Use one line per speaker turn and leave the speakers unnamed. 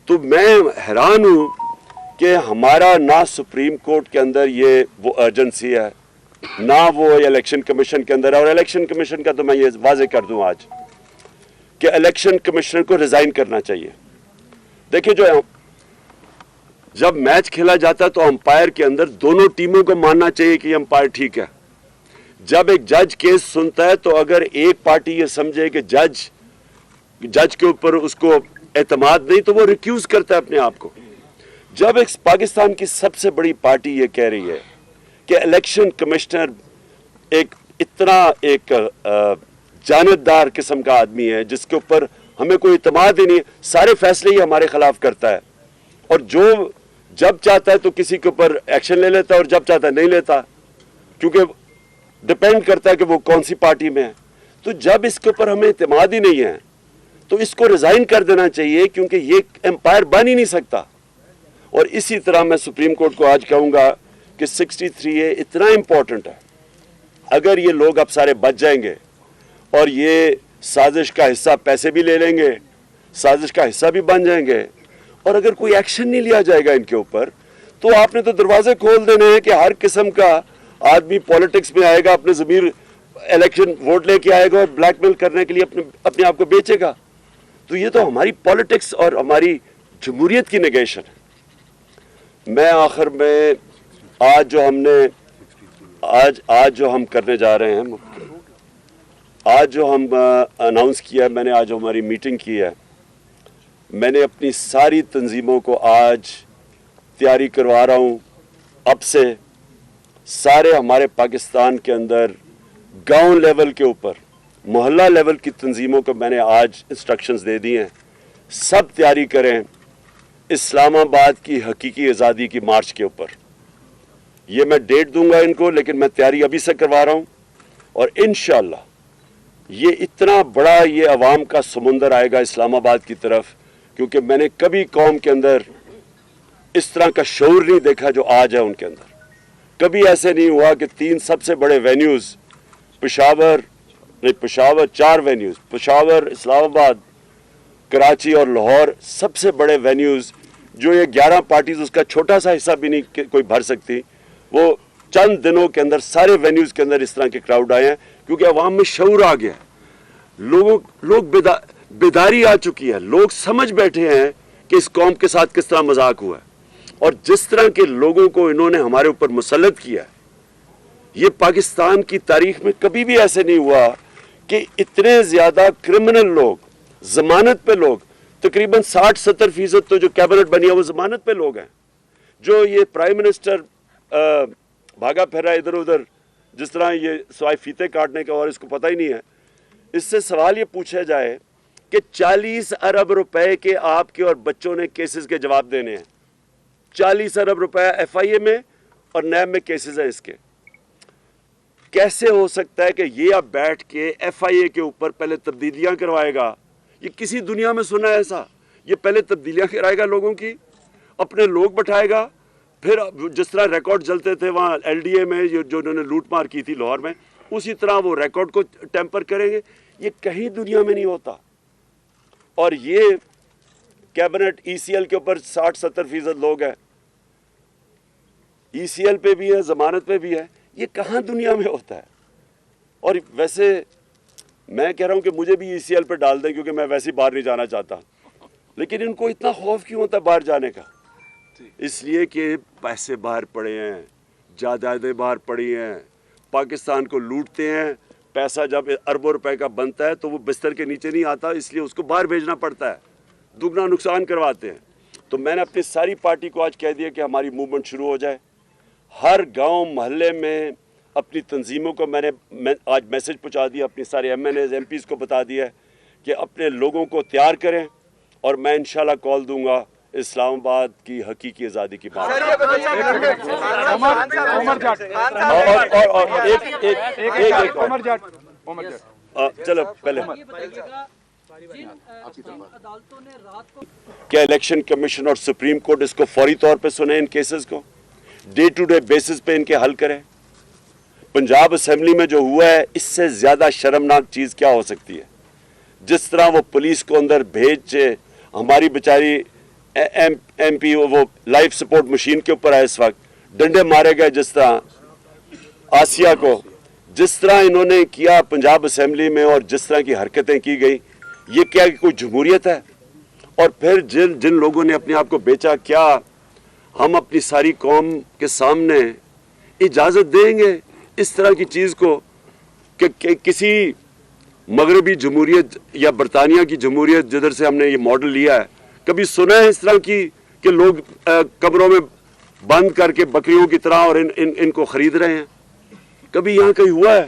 تو میں حیران ہوں کہ ہمارا نہ سپریم کورٹ کے اندر یہ وہ ارجنسی ہے نہ وہ الیکشن کمیشن کے اندر ہے. اور الیکشن کمیشن کا تو میں یہ واضح کر دوں آج کہ الیکشن کمشنر کو ریزائن کرنا چاہیے. دیکھیں جب میچ کھیلا جاتا ہے تو امپائر کے اندر دونوں ٹیموں کو ماننا چاہیے کہ یہ امپائر ٹھیک ہے. جب ایک جج کیس سنتا ہے تو اگر ایک پارٹی یہ سمجھے کہ جج کے اوپر اس کو اعتماد نہیں تو وہ ریکیوز کرتا ہے اپنے آپ کو. جب ایک پاکستان کی سب سے بڑی پارٹی یہ کہہ رہی ہے کہ الیکشن کمشنر اتنا ایک جانبدار قسم کا آدمی ہے جس کے اوپر ہمیں کوئی اعتماد ہی نہیں، سارے فیصلے ہی ہمارے خلاف کرتا ہے، اور جب چاہتا ہے تو کسی کے اوپر ایکشن لے لیتا ہے اور جب چاہتا ہے نہیں لیتا، کیونکہ ڈپینڈ کرتا ہے کہ وہ کون سی پارٹی میں ہے. تو جب اس کے اوپر ہمیں اعتماد ہی نہیں ہے تو اس کو ریزائن کر دینا چاہیے، کیونکہ یہ امپائر بن ہی نہیں سکتا. اور اسی طرح میں سپریم کورٹ کو آج کہوں گا کہ 63A اتنا امپورٹنٹ ہے. اگر یہ لوگ اب سارے بچ جائیں گے اور یہ سازش کا حصہ پیسے بھی لے لیں گے، سازش کا حصہ بھی بن جائیں گے، اور اگر کوئی ایکشن نہیں لیا جائے گا ان کے اوپر، تو آپ نے تو دروازے کھول دینے ہیں کہ ہر قسم کا آدمی پولیٹکس میں آئے گا، اپنے ضمیر الیکشن ووٹ لے کے آئے گا اور بلیک میل کرنے کے لیے اپنے آپ کو بیچے گا. تو یہ تو ہماری پولیٹکس اور ہماری جمہوریت کی نگیشن ہے. میں آخر میں آج جو ہم کرنے جا رہے ہیں، آج جو ہم اناؤنس کیا ہے، میں نے آج ہماری میٹنگ کی ہے، میں نے اپنی ساری تنظیموں کو آج تیاری کروا رہا ہوں. اب سے سارے ہمارے پاکستان کے اندر گاؤں لیول کے اوپر، محلہ لیول کی تنظیموں کو میں نے آج انسٹرکشنز دے دی ہیں، سب تیاری کریں اسلام آباد کی حقیقی آزادی کی مارچ کے اوپر. یہ میں ڈیٹ دوں گا ان کو، لیکن میں تیاری ابھی سے کروا رہا ہوں. اور انشاءاللہ یہ اتنا بڑا یہ عوام کا سمندر آئے گا اسلام آباد کی طرف، کیونکہ میں نے کبھی قوم کے اندر اس طرح کا شعور نہیں دیکھا جو آج ہے ان کے اندر. کبھی ایسے نہیں ہوا کہ 3 سب سے بڑے وینیوز پشاور 4 وینیوز، پشاور، اسلام آباد، کراچی اور لاہور، سب سے بڑے وینیوز جو یہ 11 پارٹیز اس کا چھوٹا سا حصہ بھی نہیں کوئی بھر سکتی، وہ چند دنوں کے اندر سارے وینیوز کے اندر اس طرح کے کراؤڈ آئے ہیں، کیونکہ عوام میں شعور آ گیا ہے. لوگ بیداری آ چکی ہے، لوگ سمجھ بیٹھے ہیں کہ اس قوم کے ساتھ کس طرح مذاق ہوا ہے. اور جس طرح کے لوگوں کو انہوں نے ہمارے اوپر مسلط کیا ہے، یہ پاکستان کی تاریخ میں کبھی بھی ایسے نہیں ہوا کہ اتنے زیادہ کرمنل لوگ، ضمانت پہ لوگ، تقریباً 60-70% تو جو کیبنٹ بنی ہے وہ ضمانت پہ لوگ ہیں. جو یہ پرائم منسٹر بھاگا پھر رہا ہے ادھر ادھر، جس طرح یہ سوائے فیتے کاٹنے کا اور اس کو پتہ ہی نہیں ہے. اس سے سوال یہ پوچھا جائے کہ 40 ارب روپے کے آپ کے اور بچوں نے کیسز کے جواب دینے ہیں. 40 ارب روپے ایف آئی اے میں اور نیب میں کیسز ہیں اس کے. کیسے ہو سکتا ہے کہ یہ اب بیٹھ کے ایف آئی اے کے اوپر پہلے تبدیلیاں کروائے گا؟ یہ کسی دنیا میں سنا ہے ایسا؟ یہ پہلے تبدیلیاں کرائے گا لوگوں کی، اپنے لوگ بٹھائے گا، پھر جس طرح ریکارڈ جلتے تھے وہاں ایل ڈی اے میں جو انہوں نے لوٹ مار کی تھی لاہور میں، اسی طرح وہ ریکارڈ کو ٹیمپر کریں گے. یہ کہیں دنیا میں نہیں ہوتا. اور یہ کیبنٹ ای سی ایل کے اوپر 60-70% لوگ ہیں، ای سی ایل پہ بھی ہے، ضمانت پہ بھی ہے. یہ کہاں دنیا میں ہوتا ہے؟ اور ویسے میں کہہ رہا ہوں کہ مجھے بھی ای سی ایل پہ ڈال دیں، کیونکہ میں ویسے ہی باہر نہیں جانا چاہتا. لیکن ان کو اتنا خوف کیوں ہوتا ہے باہر جانے کا؟ اس لیے کہ پیسے باہر پڑے ہیں، جائیدادیں باہر پڑی ہیں، پاکستان کو لوٹتے ہیں. پیسہ جب اربوں روپے کا بنتا ہے تو وہ بستر کے نیچے نہیں آتا، اس لیے اس کو باہر بھیجنا پڑتا ہے، دگنا نقصان کرواتے ہیں. تو میں نے اپنی ساری پارٹی کو آج کہہ دیا کہ ہماری موومنٹ شروع ہو جائے. ہر گاؤں محلے میں اپنی تنظیموں کو میں نے آج میسج پہنچا دیا، اپنی سارے MNAs MPs کو بتا دیا کہ اپنے لوگوں کو تیار کریں، اور میں انشاءاللہ کال دوں گا اسلام آباد کی حقیقی آزادی کی بات. چلو پہلے کیا الیکشن کمیشن اور سپریم کورٹ اس کو فوری طور پہ سنیں، ان کیسز کو ڈے ٹو ڈے بیسس پہ ان کے حل کریں؟ پنجاب اسمبلی میں جو ہوا ہے اس سے زیادہ شرمناک چیز کیا ہو سکتی ہے؟ جس طرح وہ پولیس کو اندر بھیج ہماری بیچاری ایم پی وہ لائف سپورٹ مشین کے اوپر ہے اس وقت, ڈنڈے مارے گئے جس طرح آسیہ کو, جس طرح انہوں نے کیا پنجاب اسمبلی میں اور جس طرح کی حرکتیں کی گئی, یہ کیا کوئی جمہوریت ہے؟ اور پھر جن لوگوں نے اپنے آپ کو بیچا, کیا ہم اپنی ساری قوم کے سامنے اجازت دیں گے اس طرح کی چیز کو کہ کسی مغربی جمہوریت یا برطانیہ کی جمہوریت جدھر سے ہم نے یہ ماڈل لیا ہے, کبھی سنا ہے اس طرح کی کہ لوگ کمروں میں بند کر کے بکریوں کی طرح اور ان کو خرید رہے ہیں؟ کبھی یہاں کہیں ہوا ہے؟